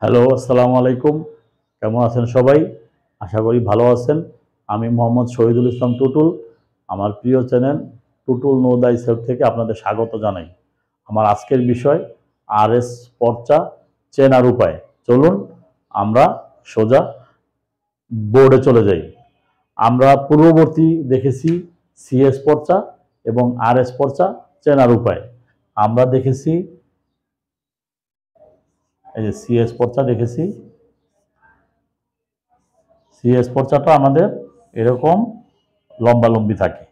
Hello, আসসালামু আলাইকুম। কেমন আছেন সবাই? আশা করি ভালো আছেন। আমি মোহাম্মদ শহীদুল ইসলাম টুটুল। আমার প্রিয় channel Tutul know the self থেকে আপনাদের স্বাগত জানাই। আমার আজকের বিষয় আরএস পর্চা চেনার উপায়। চলুন আমরা সোজা বোর্ডে চলে যাই। আমরা পূর্ববর্তী দেখেছি সিএস পর্চা এবং আরএস পর্চা চেনার উপায়। আমরা দেখেছি এই যে সিএস পর্চা দেখেছি। সিএস পর্চাটা আমাদের এরকম লম্বালম্বি থাকে,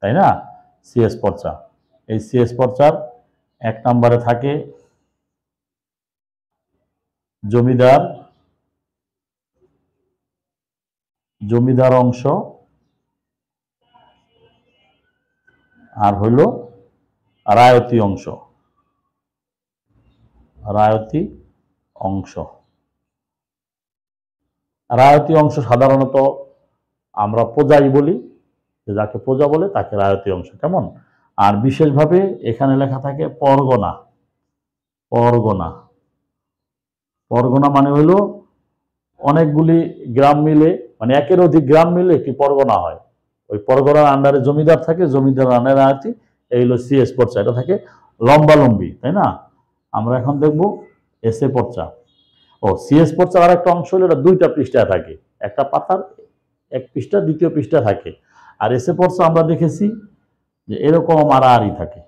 তাই না? সিএস পর্চা, এই সিএস পর্চার 1 নম্বরে থাকে জমিদার জমিদার অংশ, আর হইল রায়তি অংশ। রায়তি অংশ রায়তি অংশ সাধারণত আমরা প্রজাই বলি, যাকে প্রজা বলে তাকে রায়তি অংশ। কেমন? আর বিশেষভাবে এখানে লেখা থাকে পরগনা। পরগনা পরগনা মানে হইল অনেকগুলি গ্রাম মিলে, মানে একের অধিক গ্রাম মিলে একটি পরগনা হয়। ওই পরগনার আন্ডারে জমিদার থাকে, জমিদার আন্ডারে আয়তি, এই হলো সিএস পর্চা। এটা থাকে লম্বালম্বি, তাই না? আমরা এখন দেখব এসএ পর্চা। সিএস পর্চার আর একটা অংশ হলো এটা 2টা পৃষ্ঠায় থাকে, একটা পাতার 1 পৃষ্ঠা, দ্বিতীয় পৃষ্ঠা থাকে। আর এসএ পর্চা আমরা দেখেছি যে এরকম আড়াআড়ি থাকে,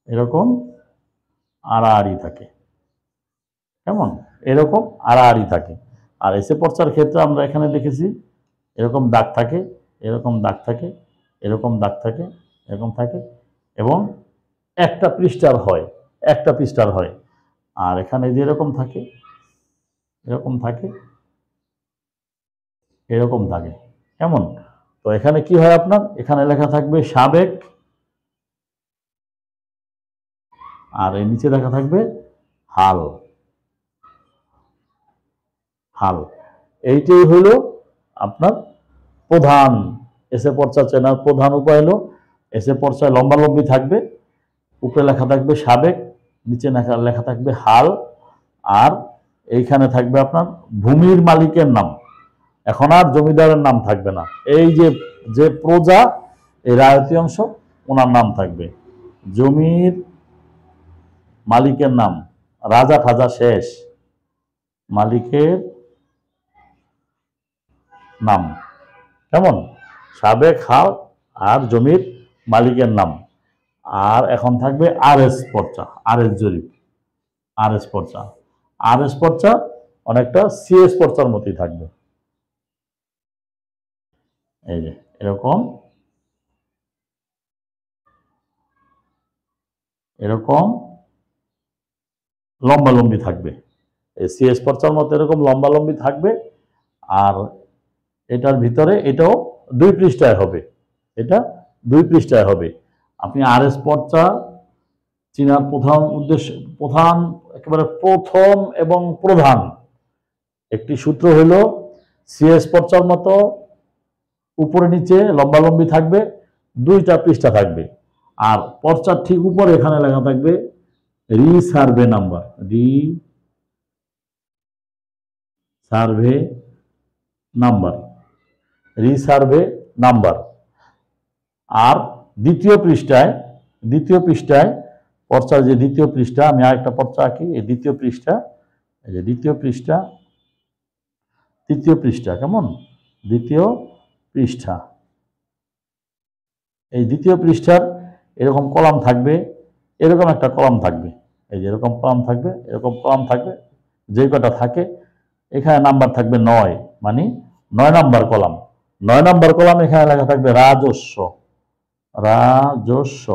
এরকম আড়াআড়ি থাকে। কেমন? এরকম আড়াআড়ি থাকে। আর এসে পর্চার ক্ষেত্রে আমরা এখানে দেখেছি এরকম দাগ থাকে, এরকম দাগ থাকে, এরকম দাগ থাকে, এরকম থাকে, এবং একটা পৃষ্ঠার হয়, একটা পৃষ্ঠার হয়। আর এখানে যে এরকম থাকে, এরকম থাকে, এরকম থাকে। কেমন? তো এখানে কি হয় আপনার, এখানে লেখা থাকবে সাবেক, আর এর নিচে লেখা থাকবে হাল। হাল এইটাই হলো আপনার প্রধান এসে পর্চা চেনার প্রধান উপায়। হলো এসে পর্চায় লম্বালম্বি থাকবে, উপরে লেখা থাকবে সাবেক, নিচে লেখা থাকবে হাল, আর এইখানে থাকবে আপনার ভূমির মালিকের নাম। এখন আর জমিদারের নাম থাকবে না। এই যে যে প্রজা, এই রায়তি অংশ, ওনার নাম থাকবে। জমির মালিকের নাম, রাজা ঠাজা শেষ, মালিকের নাম। কেমন? সাবেক, হাল, আর জমির মালিকের নাম। আর এখন থাকবে আরএস পর্চা, আরএস জরিপ, আরএস পর্চা। আরএস পর্চা অনেকটা সিএস পর্চার মতোই থাকবে। এই যে এরকম এরকম লম্বালম্বি থাকবে। এই সিএস পর্চার মতো এরকম লম্বালম্বি থাকবে। আর এটার ভিতরে এটাও 2 পৃষ্ঠায় হবে, এটা 2 পৃষ্ঠায় হবে। আপনি আরএস পর্চা চীনার প্রধান উদ্দেশ্য, প্রধান একেবারে প্রথম এবং প্রধান একটি সূত্র হইল সিএস পর্চার মতো উপরে নিচে লম্বালম্বি থাকবে, 2টা পৃষ্ঠা থাকবে। আর পর্চার ঠিক উপরে এখানে লেখা থাকবে রিসার্ভে নাম্বার, রিসার্ভে নাম্বার, রিসার্ভে নাম্বার। আর দ্বিতীয় পৃষ্ঠায় পর্চার যে দ্বিতীয় পৃষ্ঠা, আমি আরেকটা পর্চা আঁকি, এই দ্বিতীয় পৃষ্ঠা, এই যে দ্বিতীয় পৃষ্ঠা, তৃতীয় পৃষ্ঠা। কেমন? দ্বিতীয় পৃষ্ঠা, এই দ্বিতীয় পৃষ্ঠার এরকম কলাম থাকবে, এরকম একটা কলাম থাকবে, এই যে এরকম কলাম থাকবে, এরকম কলাম থাকবে। যে কটা থাকে এখানে নাম্বার থাকবে 9, মানে 9 নাম্বার কলাম। 9 নাম্বার কলাম এখানে লেখা থাকবে রাজস্ব, রাজস্ব,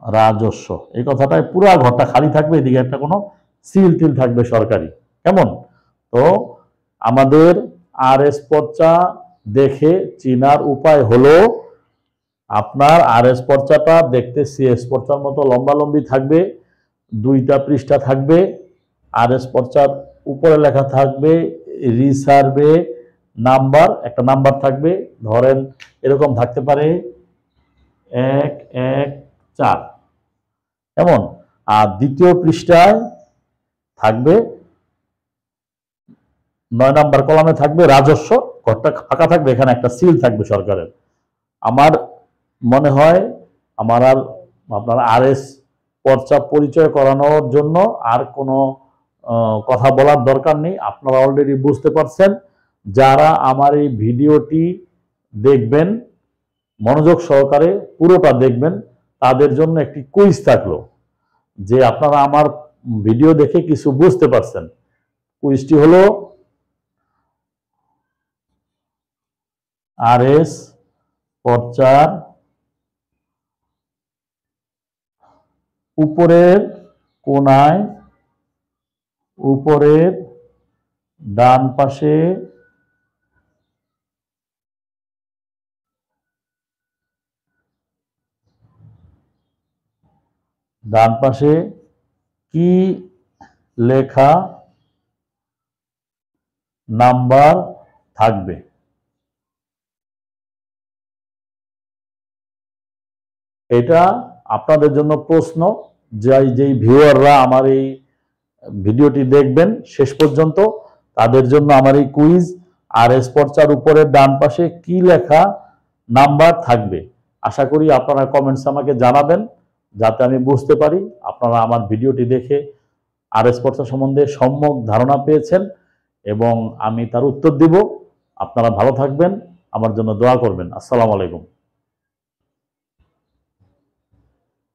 রাজস্ব। এই কথাটাই পুরো ঘরটা খালি থাকবে, এদিকে একটা কোনো সিল টিল থাকবে সরকারি। কেমন? তো আমাদের আরএস পর্চা দেখে চিনার উপায় হলো, আপনার আরএস পর্চাটা দেখতে সিএস পর্চার মতো লম্বালম্বি থাকবে, 2টা পৃষ্ঠা থাকবে। আরএস পর্চার উপরে লেখা থাকবে রিসার্ভে নাম্বার, একটা নাম্বার থাকবে, ধরেন এরকম থাকতে পারে 114। কেমন? আর দ্বিতীয় পৃষ্ঠায় থাকবে 9 নম্বর কলামে থাকবে রাজস্ব, ঘরটা ফাঁকা থাকবে, এখানে একটা সিল থাকবে সরকারের। আমার মনে হয় আমার আর আপনার RS পর্চা পরিচয় করানোর জন্য আর কোনো কথা বলার দরকার নেই। আপনারা অলরেডি বুঝতে পারছেন। যারা আমার এই ভিডিওটি দেখবেন, মনোযোগ সহকারে পুরোটা দেখবেন, তাদের জন্য একটি কুইজ থাকলো যে আপনারা আমার ভিডিও দেখে কিছু বুঝতে পারছেন। কুইজটি হলো RS পর্চার উপরের কোণায়, উপরের ডান পাশে কি লেখা নাম্বার থাকবে? এটা আপনাদের জন্য প্রশ্ন। যেই ভিউয়াররা আমার এই ভিডিওটি দেখবেন শেষ পর্যন্ত, তাদের জন্য আমার এই কুইজ। RS পর্চার উপরের ডান পাশে কি লেখা নাম্বার থাকবে? আশা করি আপনারা কমেন্টস আমাকে জানাবেন, যাতে আমি বুঝতে পারি আপনারা আমার ভিডিওটি দেখে RS পর্চা সম্বন্ধে সম্যক ধারণা পেয়েছেন এবং আমি তার উত্তর দিব। আপনারা ভালো থাকবেন, আমার জন্য দোয়া করবেন। আসসালামু আলাইকুম।